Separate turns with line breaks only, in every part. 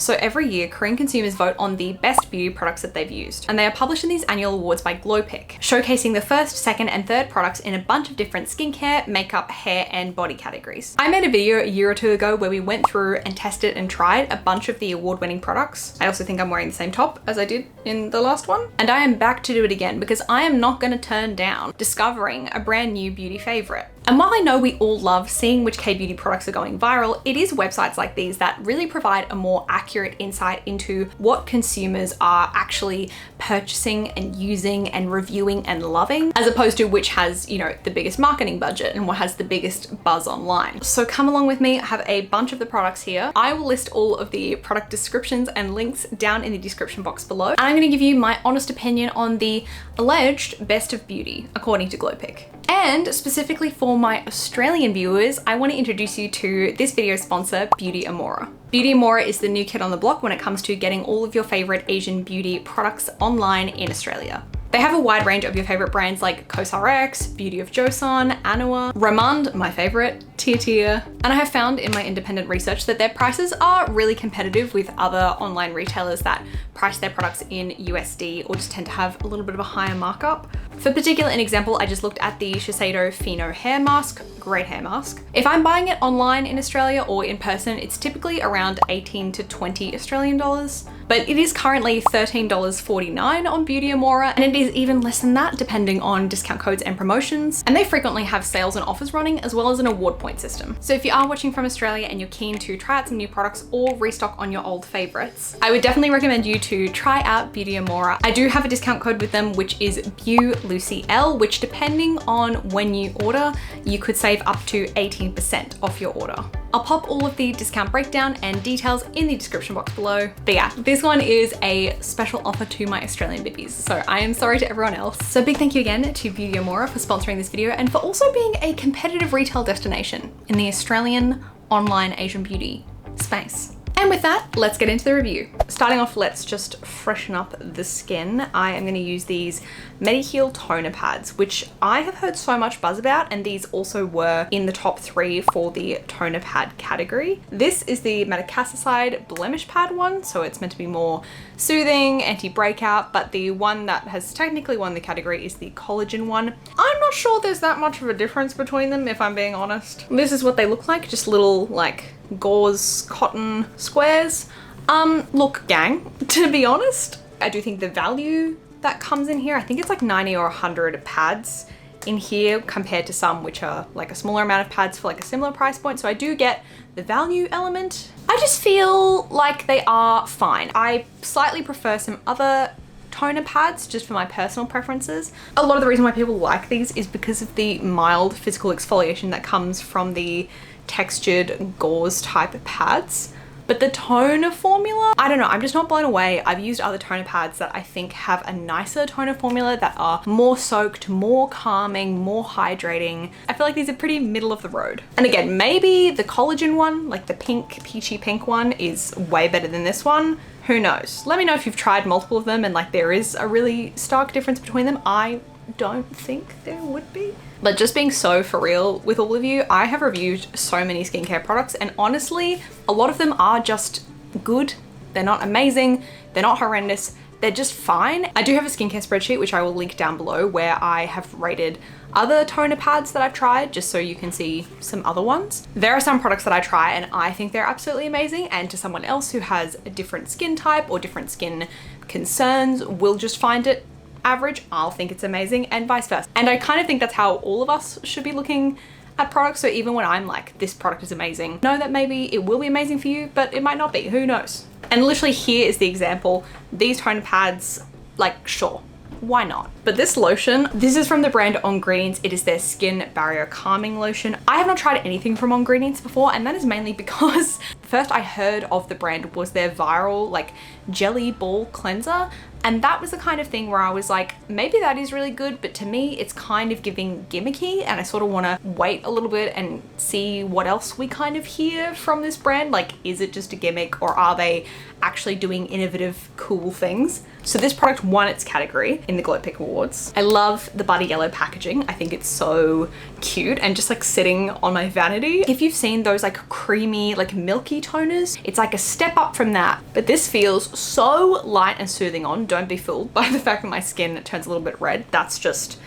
So every year, Korean consumers vote on the best beauty products that they've used, and they are published in these annual awards by Glowpick, showcasing the first, second, and third products in a bunch of different skincare, makeup, hair, and body categories. I made a video a year or two ago where we went through and tested and tried a bunch of the award-winning products. I also think I'm wearing the same top as I did in the last one, and I am back to do it again because I am not going to turn down discovering a brand new beauty favorite. And while I know we all love seeing which K-beauty products are going viral, it is websites like these that really provide a more accurate insight into what consumers are actually purchasing and using and reviewing and loving, as opposed to which has, you know, the biggest marketing budget and what has the biggest buzz online. So come along with me. I have a bunch of the products here. I will list all of the product descriptions and links down in the description box below. And I'm going to give you my honest opinion on the alleged best of beauty, according to Glowpick. And specifically for my Australian viewers, I want to introduce you to this video sponsor, Beauty Amora. Beauty Amora is the new kid on the block when it comes to getting all of your favorite Asian beauty products online in Australia. They have a wide range of your favorite brands like COSRX, Beauty of Joseon, Anua, Romand, my favorite, Tia, and I have found in my independent research that their prices are really competitive with other online retailers that price their products in USD or just tend to have a little bit of a higher markup. For particular an example, I just looked at the Shiseido Fino hair mask, great hair mask. If I'm buying it online in Australia or in person, it's typically around 18 to 20 Australian dollars. But it is currently $13.49 on Beauty Amora, and it is even less than that depending on discount codes and promotions. And they frequently have sales and offers running, as well as an award point system. So if you are watching from Australia and you're keen to try out some new products or restock on your old favorites, I would definitely recommend you to try out Beauty Amora. I do have a discount code with them, which is BEAULUCYL, which depending on when you order, you could save up to 18% off your order. I'll pop all of the discount breakdown and details in the description box below. But yeah, this one is a special offer to my Australian bibbies, so I am sorry to everyone else. So big thank you again to Beauty Amora for sponsoring this video and for also being a competitive retail destination in the Australian online Asian beauty space. And with that, let's get into the review. Starting off, let's just freshen up the skin. I am going to use these Mediheal toner pads, which I have heard so much buzz about, and these also were in the top 3 for the toner pad category. This is the Metacasticide blemish pad one, so it's meant to be more soothing, anti-breakout, but the one that has technically won the category is the collagen one. I'm not sure there's that much of a difference between them, if I'm being honest. This is what they look like, just little like gauze cotton squares. Look gang, to be honest, I do think the value that comes in here, I think it's like 90 or 100 pads in here compared to some which are like a smaller amount of pads for like a similar price point. So I do get the value element. I just feel like they are fine. I slightly prefer some other toner pads just for my personal preferences. A lot of the reason why people like these is because of the mild physical exfoliation that comes from the textured gauze type pads. But the toner formula, I don't know, I'm just not blown away. I've used other toner pads that I think have a nicer toner formula that are more soaked, more calming, more hydrating. I feel like these are pretty middle of the road. And again, maybe the collagen one, like the pink, peachy pink one, is way better than this one. Who knows? Let me know if you've tried multiple of them and like there is a really stark difference between them. I don't think there would be. But just being so for real with all of you, I have reviewed so many skincare products and honestly, a lot of them are just good. They're not amazing. They're not horrendous. They're just fine. I do have a skincare spreadsheet, which I will link down below, where I have rated other toner pads that I've tried, just so you can see some other ones. There are some products that I try and I think they're absolutely amazing, and to someone else who has a different skin type or different skin concerns will just find it average. I'll think it's amazing, and vice versa. And I kind of think that's how all of us should be looking at products. So even when I'm like, this product is amazing, know that maybe it will be amazing for you, but it might not be, who knows? And literally here is the example. These toner pads, like, sure, why not? But this lotion, this is from the brand Ongredients. It is their skin barrier calming lotion. I have not tried anything from Ongredients before, and that is mainly because first I heard of the brand was their viral like jelly ball cleanser, And that was the kind of thing where I was like, maybe that is really good, but to me, it's kind of giving gimmicky, and I sort of want to wait a little bit and see what else we kind of hear from this brand. Like, is it just a gimmick, or are they actually doing innovative, cool things? So this product won its category in the Glow Pick Awards. I love the butter yellow packaging. I think it's so cute and just like sitting on my vanity. If you've seen those like creamy, like milky toners, it's like a step up from that. But this feels so light and soothing on. Don't be fooled by the fact that my skin turns a little bit red. That's just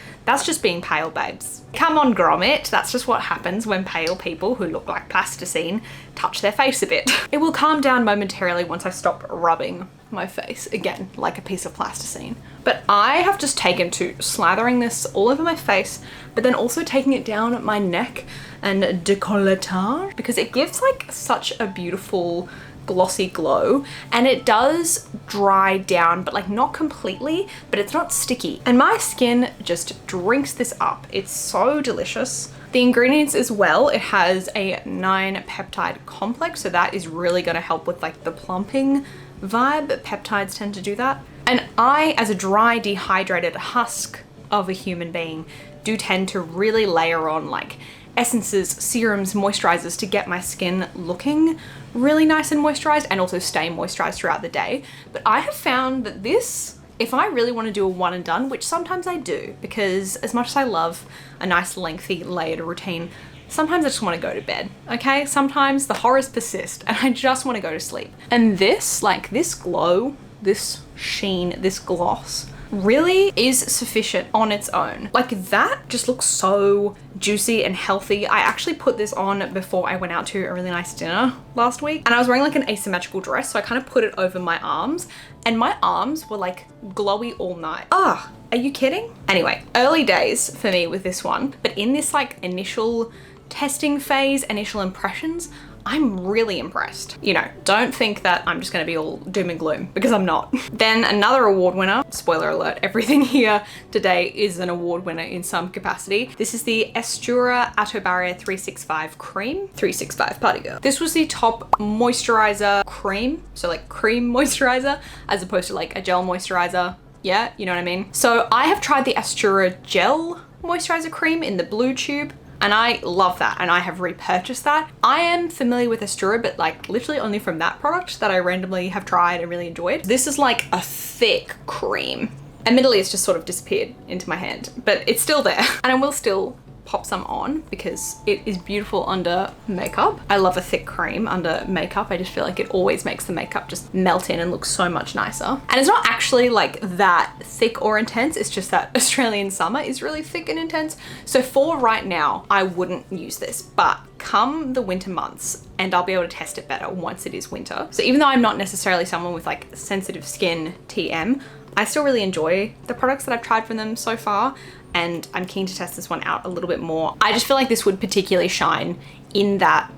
being pale, babes. Come on, grommet. That's just what happens when pale people who look like plasticine touch their face a bit. It will calm down momentarily once I stop rubbing my face again like a piece of plasticine. But I have just taken to slathering this all over my face, but then also taking it down my neck and décolletage, because it gives like such a beautiful glossy glow, and it does dry down, but like not completely, but it's not sticky. And my skin just drinks this up. It's so delicious. The ingredients as well, it has a 9 peptide complex, so that is really going to help with like the plumping vibe. Peptides tend to do that. And I, as a dry, dehydrated husk of a human being, do tend to really layer on like essences, serums, moisturizers to get my skin looking really nice and moisturized, and also stay moisturized throughout the day. But I have found that this, if I really want to do a one and done, which sometimes I do, because as much as I love a nice lengthy layered routine, sometimes I just want to go to bed, okay? Sometimes the horrors persist and I just want to go to sleep. And this, like this glow, this sheen, this gloss, really is sufficient on its own. Like that just looks so juicy and healthy. I actually put this on before I went out to a really nice dinner last week, and I was wearing like an asymmetrical dress, so I kind of put it over my arms, and my arms were like glowy all night. Ah, are you kidding? Anyway, early days for me with this one, but in this like initial testing phase, initial impressions, I'm really impressed. You know, don't think that I'm just gonna be all doom and gloom, because I'm not. Then another award winner, spoiler alert, everything here today is an award winner in some capacity. This is the Aestura AtoBarrier 365 cream. 365, party girl. This was the top moisturizer cream. So like cream moisturizer, as opposed to like a gel moisturizer. Yeah, you know what I mean? So I have tried the Aestura gel moisturizer cream in the blue tube, and I love that, and I have repurchased that. I am familiar with Aestura, but like literally only from that product that I randomly have tried and really enjoyed. This is like a thick cream. Admittedly, it's just sort of disappeared into my hand, but it's still there. And I will still pop some on because it is beautiful under makeup. I love a thick cream under makeup. I just feel like it always makes the makeup just melt in and look so much nicer. And it's not actually like that thick or intense. It's just that Australian summer is really thick and intense. So for right now, I wouldn't use this, but come the winter months and I'll be able to test it better once it is winter. So even though I'm not necessarily someone with like sensitive skin TM, I still really enjoy the products that I've tried from them so far, and I'm keen to test this one out a little bit more. I just feel like this would particularly shine in that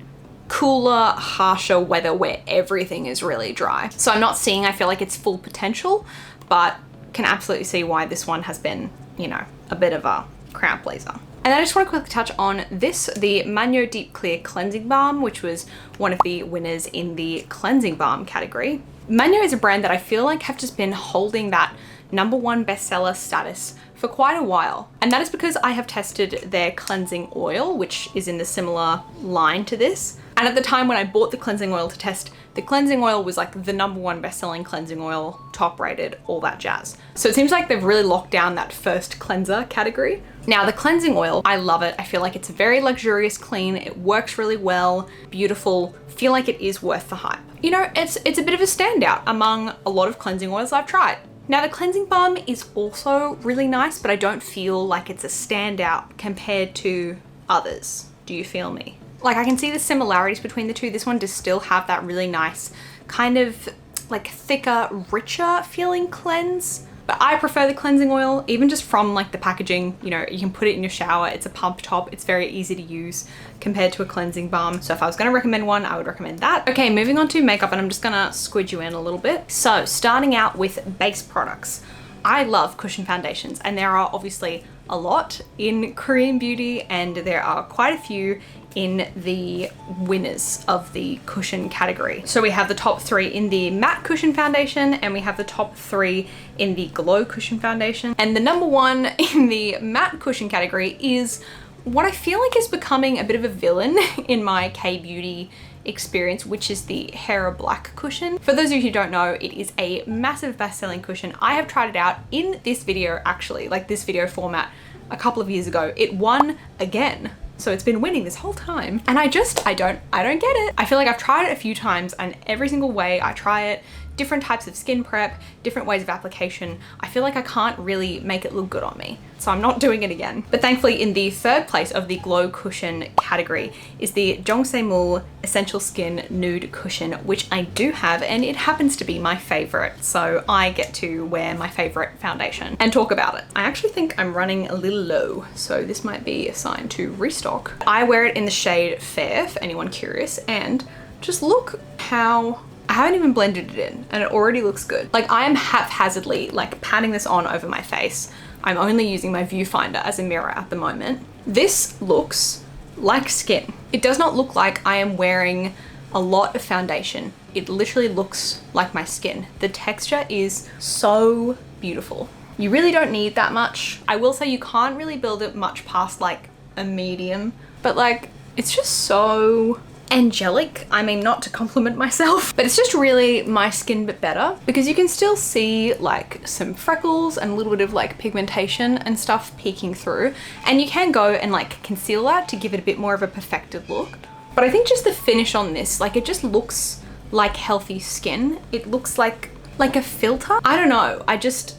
cooler, harsher weather where everything is really dry. So I'm not seeing, I feel like its full potential, but can absolutely see why this one has been, you know, a bit of a crowd pleaser. And I just want to quickly touch on this, the Magno Deep Clear Cleansing Balm, which was one of the winners in the cleansing balm category. Magno is a brand that I feel like have just been holding that #1 bestseller status for quite a while. And that is because I have tested their cleansing oil, which is in the similar line to this. And at the time when I bought the cleansing oil to test, the cleansing oil was like the #1 best-selling cleansing oil, top rated, all that jazz. So it seems like they've really locked down that first cleanser category. Now the cleansing oil, I love it. I feel like it's a very luxurious clean. It works really well, beautiful. Feel like it is worth the hype. You know, it's a bit of a standout among a lot of cleansing oils I've tried. Now the cleansing balm is also really nice, but I don't feel like it's a standout compared to others. Do you feel me? Like I can see the similarities between the two. This one does still have that really nice kind of like thicker, richer feeling cleanse. But I prefer the cleansing oil, even just from like the packaging. You know, you can put it in your shower. It's a pump top. It's very easy to use compared to a cleansing balm. So if I was gonna recommend one, I would recommend that. Okay, moving on to makeup, and I'm just gonna squidge you in a little bit. So starting out with base products. I love cushion foundations, and there are obviously a lot in Korean beauty, and there are quite a few in the winners of the cushion category. So we have the top 3 in the matte cushion foundation, and we have the top 3 in the glow cushion foundation. And the number 1 in the matte cushion category is what I feel like is becoming a bit of a villain in my K-beauty experience, which is the Hera Black cushion. For those of you who don't know, it is a massive best-selling cushion. I have tried it out in this video, actually, like this video format a couple of years ago. It won again. So it's been winning this whole time. And I don't get it. I feel like I've tried it a few times, and every single way I try it, different types of skin prep, different ways of application, I feel like I can't really make it look good on me. So I'm not doing it again. But thankfully, in the 3rd place of the glow cushion category is the Jung Mool Essential Skin Nude Cushion, which I do have, and it happens to be my favorite. So I get to wear my favorite foundation and talk about it. I actually think I'm running a little low, so this might be a sign to restock. I wear it in the shade Fair, for anyone curious, and just look how I haven't even blended it in and it already looks good. Like, I am haphazardly like patting this on over my face. I'm only using my viewfinder as a mirror at the moment. This looks like skin. It does not look like I am wearing a lot of foundation. It literally looks like my skin. The texture is so beautiful. You really don't need that much. I will say you can't really build it much past like a medium, but like, it's just so angelic. I mean, not to compliment myself, but it's just really my skin but better, because you can still see like some freckles and a little bit of like pigmentation and stuff peeking through, and you can go and like conceal that to give it a bit more of a perfected look. But I think just the finish on this, like, it just looks like healthy skin. It looks like a filter. I don't know, I just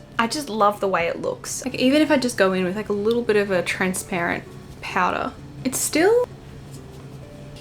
love the way it looks. Like, even if I just go in with like a little bit of a transparent powder, it's still,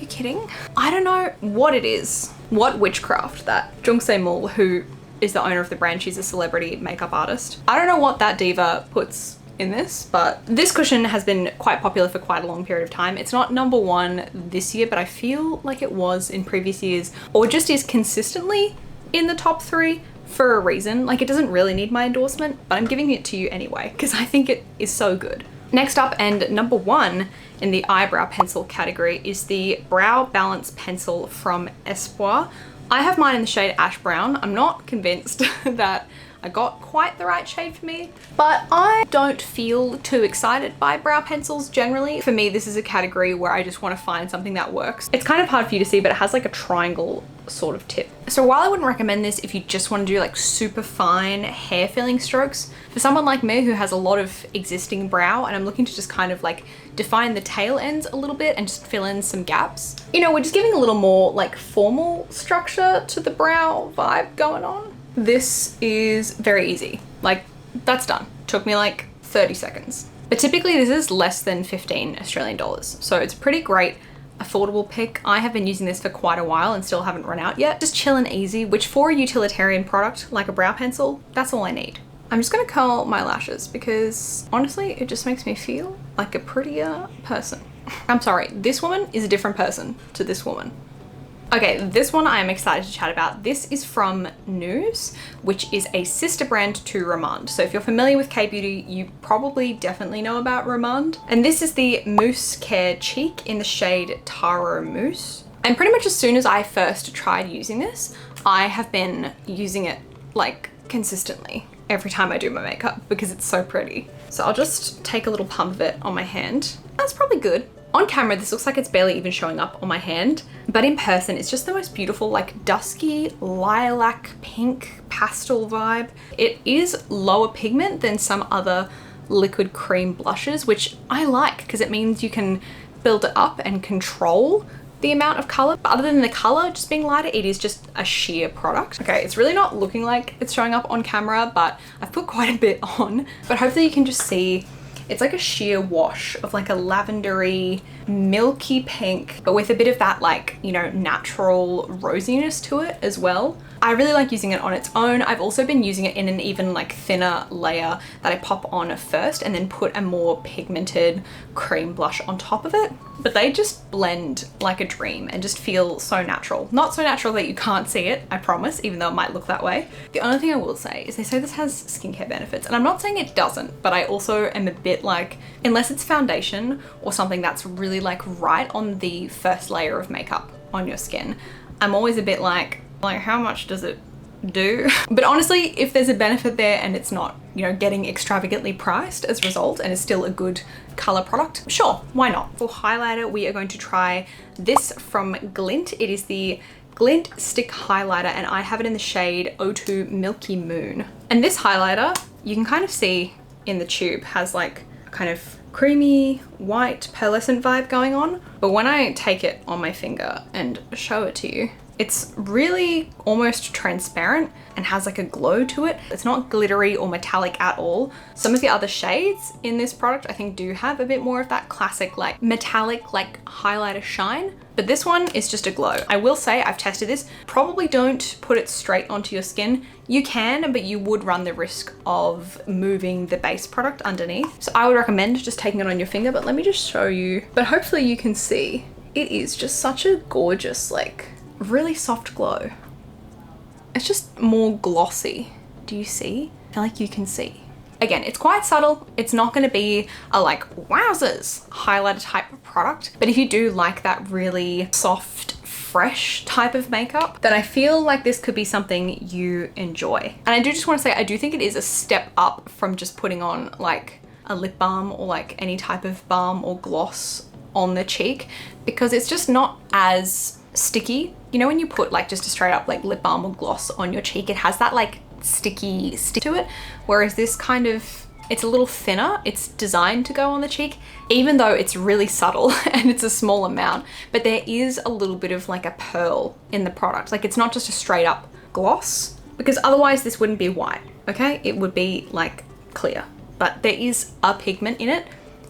you kidding? I don't know what it is, what witchcraft that Jung Mool, who is the owner of the brand, she's a celebrity makeup artist. I don't know what that diva puts in this, but this cushion has been quite popular for quite a long period of time. It's not number 1 this year, but I feel like it was in previous years, or just is consistently in the top 3 for a reason. Like, it doesn't really need my endorsement, but I'm giving it to you anyway, because I think it is so good. Next up, and number 1 in the eyebrow pencil category, is the Brow Balance Pencil from Espoir. I have mine in the shade Ash Brown. I'm not convinced that I got quite the right shade for me, but I don't feel too excited by brow pencils generally. For me, this is a category where I just want to find something that works. It's kind of hard for you to see, but it has like a triangle sort of tip. So while I wouldn't recommend this if you just want to do like super fine hair filling strokes, for someone like me who has a lot of existing brow and I'm looking to just kind of like define the tail ends a little bit and just fill in some gaps, you know, we're just giving a little more like formal structure to the brow vibe going on. This is very easy. Like, that's done. Took me like 30 seconds. But typically this is less than 15 Australian dollars. So it's a pretty great, affordable pick. I have been using this for quite a while and still haven't run out yet. Just chill and easy, which for a utilitarian product like a brow pencil, that's all I need. I'm just gonna curl my lashes because honestly, it just makes me feel like a prettier person. I'm sorry, this woman is a different person to this woman. Okay, this one I am excited to chat about. This is from NUSE, which is a sister brand to Romand. So if you're familiar with K-beauty, you probably definitely know about Romand. And this is the Mousse Care Cheek in the shade Taro Mousse. And pretty much as soon as I first tried using this, I have been using it like consistently every time I do my makeup because it's so pretty. So I'll just take a little pump of it on my hand. That's probably good. On camera, this looks like it's barely even showing up on my hand, but in person, it's just the most beautiful, like dusky, lilac, pink, pastel vibe. It is lower pigment than some other liquid cream blushes, which I like because it means you can build it up and control the amount of color. But other than the color just being lighter, it is just a sheer product. Okay, it's really not looking like it's showing up on camera, but I've put quite a bit on, but hopefully you can just see it's like a sheer wash of like a lavendery, milky pink, but with a bit of that like, you know, natural rosiness to it as well. I really like using it on its own. I've also been using it in an even like thinner layer that I pop on first and then put a more pigmented cream blush on top of it. But they just blend like a dream and just feel so natural. Not so natural that you can't see it, I promise, even though it might look that way. The only thing I will say is they say this has skincare benefits, and I'm not saying it doesn't, but I also am a bit like, unless it's foundation or something that's really like right on the first layer of makeup on your skin, I'm always a bit like how much does it do? But honestly, if there's a benefit there and it's not, you know, getting extravagantly priced as a result and is still a good color product, sure, why not? For highlighter, we are going to try this from Glint. It is the Glint Stick Highlighter, and I have it in the shade 02 Milky Moon. And this highlighter, you can kind of see in the tube, has like a kind of creamy white pearlescent vibe going on. But when I take it on my finger and show it to you, it's really almost transparent and has like a glow to it. It's not glittery or metallic at all. Some of the other shades in this product I think do have a bit more of that classic like metallic like highlighter shine, but this one is just a glow. I will say I've tested this. Probably don't put it straight onto your skin. You can, but you would run the risk of moving the base product underneath. So I would recommend just taking it on your finger, but let me just show you. But hopefully you can see it is just such a gorgeous, like really soft glow. It's just more glossy. Do you see? I feel like you can see. Again, it's quite subtle. It's not going to be a like wowzers highlighter type of product, but if you do like that really soft, fresh type of makeup, then I feel like this could be something you enjoy. And I do just want to say, I do think it is a step up from just putting on like a lip balm or like any type of balm or gloss on the cheek, because it's just not as sticky. You know, when you put like just a straight up like lip balm or gloss on your cheek, it has that like sticky stick to it, whereas this kind of, it's a little thinner. It's designed to go on the cheek, even though it's really subtle and it's a small amount, but there is a little bit of like a pearl in the product. Like it's not just a straight up gloss, because otherwise this wouldn't be white, okay? It would be like clear, but there is a pigment in it.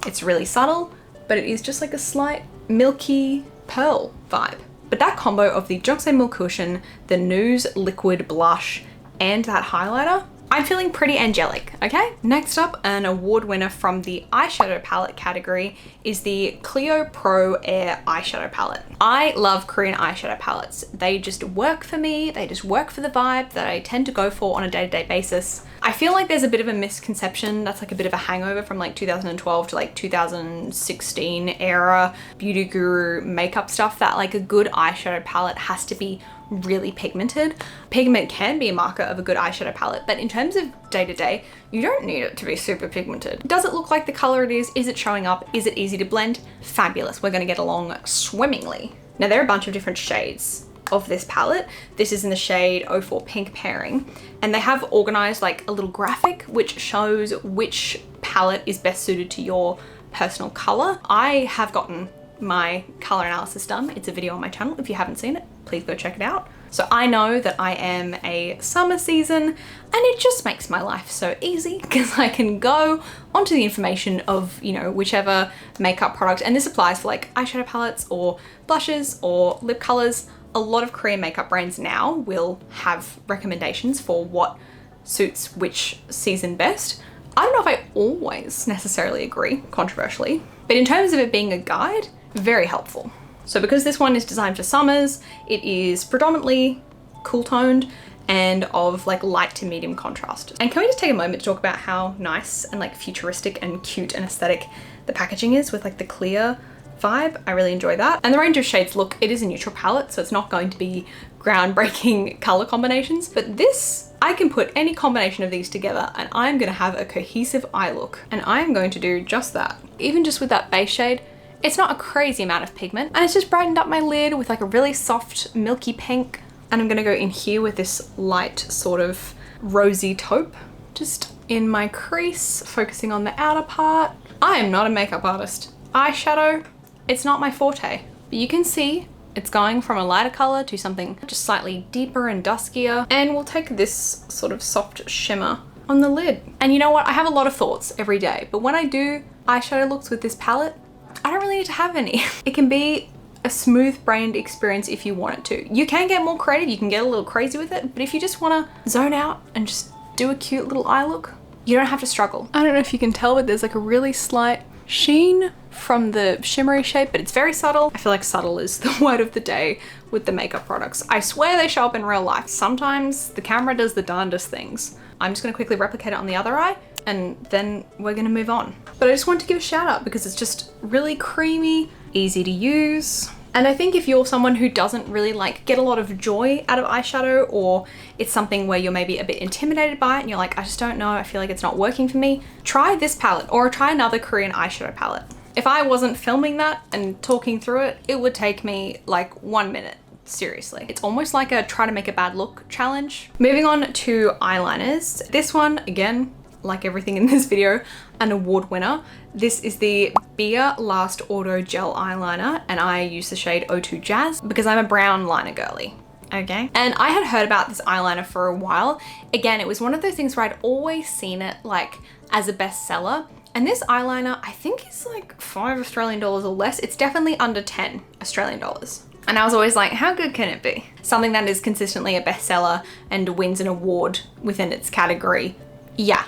It's really subtle, but it is just like a slight milky pearl vibe. But that combo of the Jung Milk Cushion, the NUSE liquid blush, and that highlighter, I'm feeling pretty angelic, okay? Next up, an award winner from the eyeshadow palette category is the CLIO Pro Air eyeshadow palette. I love Korean eyeshadow palettes. They just work for me. They just work for the vibe that I tend to go for on a day-to-day basis. I feel like there's a bit of a misconception that's like a bit of a hangover from like 2012 to like 2016 era beauty guru makeup stuff, that like a good eyeshadow palette has to be really pigmented. Pigment can be a marker of a good eyeshadow palette, but in terms of day-to-day, you don't need it to be super pigmented. Does it look like the color it is? Is it showing up? Is it easy to blend? Fabulous. We're gonna get along swimmingly. Now there are a bunch of different shades of this palette. This is in the shade 04 Pink Pairing, and they have organized like a little graphic which shows which palette is best suited to your personal color. I have gotten my color analysis done. It's a video on my channel. If you haven't seen it, please go check it out. So I know that I am a summer season, and it just makes my life so easy because I can go onto the information of, you know, whichever makeup product, and this applies for like eyeshadow palettes or blushes or lip colors. A lot of Korean makeup brands now will have recommendations for what suits which season best. I don't know if I always necessarily agree, controversially, but in terms of it being a guide, very helpful. So because this one is designed for summers, it is predominantly cool toned and of like light to medium contrast. And can we just take a moment to talk about how nice and like futuristic and cute and aesthetic the packaging is with like the clear vibe? I really enjoy that. And the range of shades, look, it is a neutral palette, so it's not going to be groundbreaking color combinations, but this, I can put any combination of these together and I'm gonna have a cohesive eye look. And I'm going to do just that. Even just with that base shade, it's not a crazy amount of pigment, and it's just brightened up my lid with like a really soft milky pink. And I'm gonna go in here with this light sort of rosy taupe, just in my crease, focusing on the outer part. I am not a makeup artist. Eyeshadow, it's not my forte, but you can see it's going from a lighter color to something just slightly deeper and duskier. And we'll take this sort of soft shimmer on the lid. And you know what? I have a lot of thoughts every day, but when I do eyeshadow looks with this palette, I don't really need to have any. It can be a smooth brained experience if you want it to. You can get more creative, you can get a little crazy with it, but if you just want to zone out and just do a cute little eye look, you don't have to struggle. I don't know if you can tell, but there's like a really slight sheen from the shimmery shade, but it's very subtle. I feel like subtle is the word of the day with the makeup products. I swear they show up in real life. Sometimes the camera does the darndest things. I'm just gonna quickly replicate it on the other eye and then we're gonna move on. But I just wanted to give a shout out because it's just really creamy, easy to use. And I think if you're someone who doesn't really like get a lot of joy out of eyeshadow, or it's something where you're maybe a bit intimidated by it and you're like, I just don't know, I feel like it's not working for me, try this palette or try another Korean eyeshadow palette. If I wasn't filming that and talking through it, it would take me like 1 minute. Seriously. It's almost like a try to make a bad look challenge. Moving on to eyeliners. This one, again, like everything in this video, an award winner. This is the BBIA Last Auto Gel Eyeliner and I use the shade 02 Jazz because I'm a brown liner girly. Okay. And I had heard about this eyeliner for a while. Again, it was one of those things where I'd always seen it like as a bestseller. And this eyeliner, I think is like $5 Australian or less. It's definitely under 10 Australian dollars. And I was always like, how good can it be? Something that is consistently a bestseller and wins an award within its category. Yeah,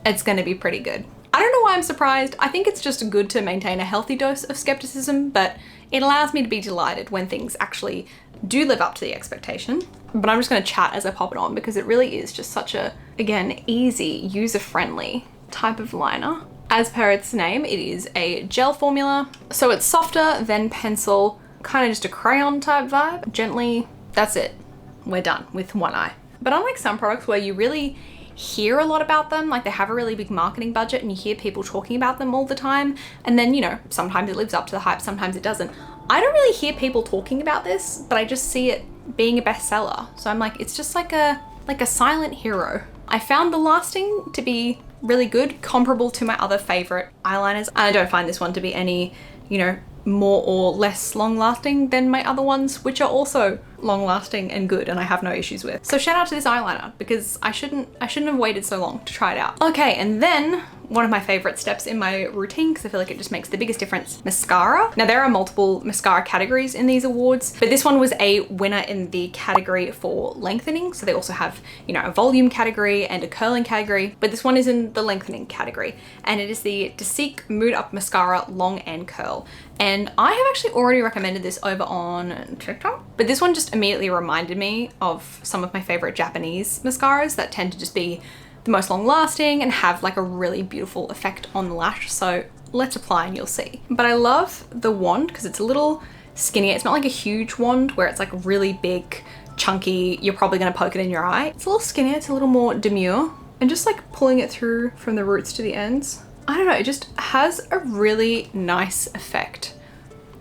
it's gonna be pretty good. I don't know why I'm surprised. I think it's just good to maintain a healthy dose of skepticism, but it allows me to be delighted when things actually do live up to the expectation. But I'm just gonna chat as I pop it on because it really is just such a, again, easy, user-friendly type of liner. As per its name, it is a gel formula. So it's softer than pencil, kind of just a crayon type vibe. Gently, that's it. We're done with one eye. But unlike some products where you really hear a lot about them, like they have a really big marketing budget and you hear people talking about them all the time, and then, you know, sometimes it lives up to the hype, sometimes it doesn't. I don't really hear people talking about this, but I just see it being a bestseller. So I'm like, it's just like a silent hero. I found the lasting to be really good, comparable to my other favorite eyeliners. And I don't find this one to be any, you know, more or less long lasting than my other ones, which are also long lasting and good and I have no issues with. So shout out to this eyeliner because I shouldn't have waited so long to try it out. Okay, and then one of my favorite steps in my routine, because I feel like it just makes the biggest difference, mascara. Now there are multiple mascara categories in these awards, but this one was a winner in the category for lengthening. So they also have, you know, a volume category and a curling category, but this one is in the lengthening category. And it is the Dasique Mood Up Mascara Long and Curl. And I have actually already recommended this over on TikTok, but this one just immediately reminded me of some of my favorite Japanese mascaras that tend to just be the most long lasting and have like a really beautiful effect on the lash. So let's apply and you'll see. But I love the wand because it's a little skinnier. It's not like a huge wand where it's like really big, chunky, you're probably gonna poke it in your eye. It's a little skinnier, it's a little more demure, and just like pulling it through from the roots to the ends. I don't know, it just has a really nice effect.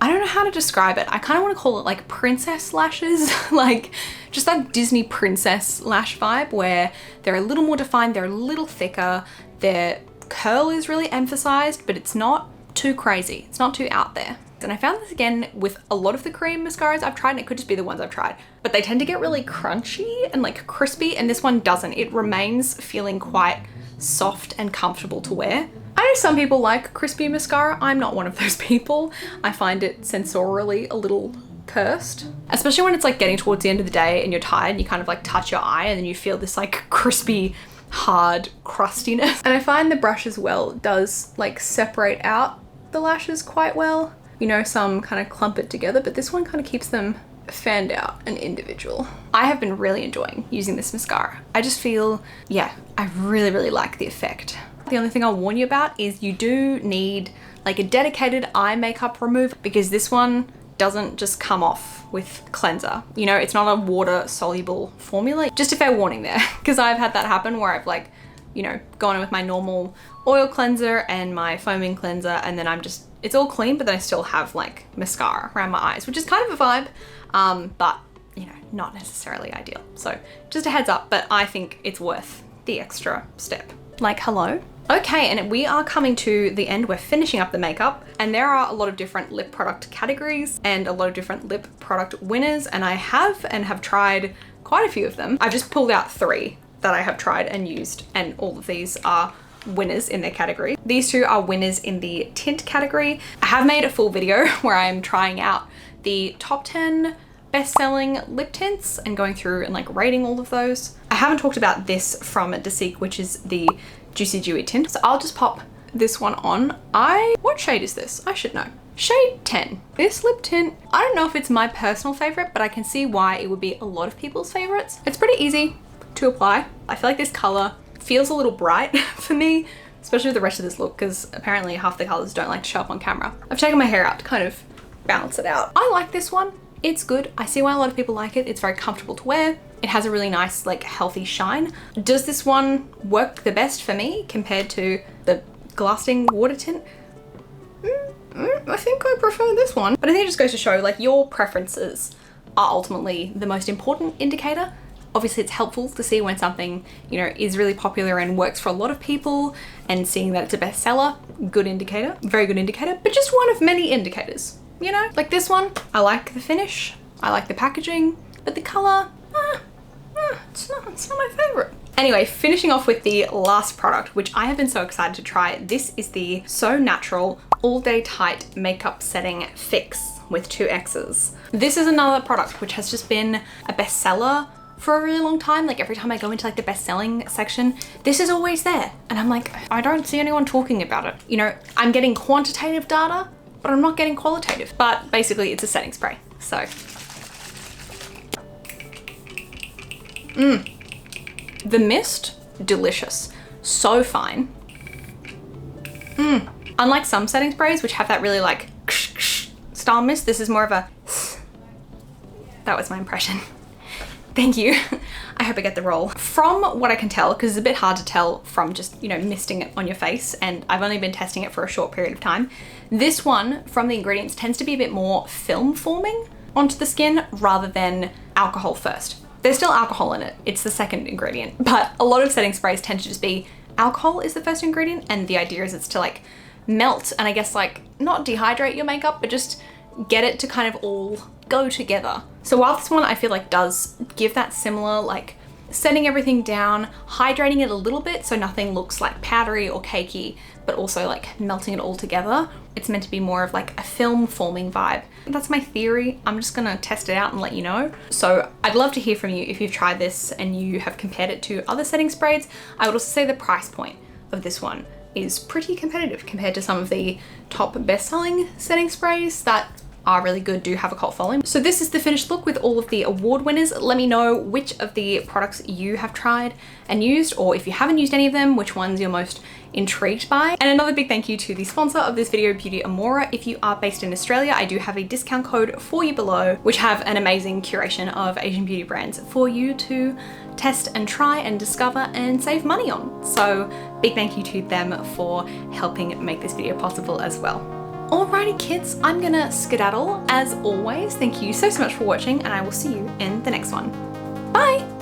I don't know how to describe it. I kind of want to call it like princess lashes, like just that Disney princess lash vibe where they're a little more defined, they're a little thicker, their curl is really emphasized, but it's not too crazy. It's not too out there. And I found this again with a lot of the cream mascaras I've tried, and it could just be the ones I've tried, but they tend to get really crunchy and like crispy, and this one doesn't. It remains feeling quite soft and comfortable to wear. I know some people like crispy mascara. I'm not one of those people. I find it sensorially a little cursed, especially when it's like getting towards the end of the day and you're tired and you kind of like touch your eye and then you feel this like crispy, hard crustiness. And I find the brush as well does like separate out the lashes quite well. You know, some kind of clump it together, but this one kind of keeps them fanned out and individual. I have been really enjoying using this mascara. I just feel, yeah, I really, really like the effect. The only thing I'll warn you about is you do need like a dedicated eye makeup remover because this one doesn't just come off with cleanser. You know, it's not a water soluble formula. Just a fair warning there, because I've had that happen where I've like, you know, gone in with my normal oil cleanser and my foaming cleanser, and then it's all clean, but then I still have like mascara around my eyes, which is kind of a vibe, but you know, not necessarily ideal. So just a heads up, but I think it's worth the extra step. Like, hello? Okay, and we are coming to the end. We're finishing up the makeup, and there are a lot of different lip product categories and a lot of different lip product winners, and I have tried quite a few of them. I've just pulled out 3 that I have tried and used, and all of these are winners in their category. These 2 are winners in the tint category. I have made a full video where I'm trying out the top 10 best-selling lip tints and going through and like rating all of those. I haven't talked about this from Dasique, which is the Juicy Dewy tint. So I'll just pop this one on. What shade is this? I should know. Shade 10. This lip tint, I don't know if it's my personal favorite, but I can see why it would be a lot of people's favorites. It's pretty easy to apply. I feel like this color feels a little bright for me, especially with the rest of this look, because apparently half the colors don't like to show up on camera. I've taken my hair out to kind of balance it out. I like this one. It's good. I see why a lot of people like it. It's very comfortable to wear. It has a really nice, like, healthy shine. Does this one work the best for me compared to the Glasting water tint? I think I prefer this one. But I think it just goes to show, like, your preferences are ultimately the most important indicator. Obviously, it's helpful to see when something, you know, is really popular and works for a lot of people, and seeing that it's a bestseller, good indicator, very good indicator, but just one of many indicators, you know? Like this one, I like the finish, I like the packaging, but the color, it's not my favorite. Anyway, finishing off with the last product, which I have been so excited to try. This is the So Natural All Day Tight Makeup Setting Fixx with 2 X's. This is another product which has just been a bestseller for a really long time. Like every time I go into like the best-selling section, this is always there. And I'm like, I don't see anyone talking about it. You know, I'm getting quantitative data, but I'm not getting qualitative. But basically it's a setting spray, so. The mist, delicious. So fine. Unlike some setting sprays, which have that really like style mist, this is more of a, that was my impression. Thank you. I hope I get the role. From what I can tell, because it's a bit hard to tell from just, you know, misting it on your face, and I've only been testing it for a short period of time, this one from the ingredients tends to be a bit more film forming onto the skin rather than alcohol first. There's still alcohol in it. It's the second ingredient, but a lot of setting sprays tend to just be alcohol is the first ingredient, and the idea is it's to like melt and I guess like not dehydrate your makeup, but just get it to kind of all go together. So while this one I feel like does give that similar, like setting everything down, hydrating it a little bit so nothing looks like powdery or cakey, but also like melting it all together, it's meant to be more of like a film forming vibe. That's my theory. I'm just gonna test it out and let you know. So I'd love to hear from you if you've tried this and you have compared it to other setting sprays. I would also say the price point of this one is pretty competitive compared to some of the top best-selling setting sprays that are really good, do have a cult following. So this is the finished look with all of the award winners. Let me know which of the products you have tried and used, or if you haven't used any of them, which ones you're most intrigued by. And another big thank you to the sponsor of this video, Beauty Amora. If you are based in Australia, I do have a discount code for you below, which have an amazing curation of Asian beauty brands for you to test and try and discover and save money on. So big thank you to them for helping make this video possible as well. Alrighty kids, I'm gonna skedaddle. As always, thank you so much for watching, and I will see you in the next one. Bye!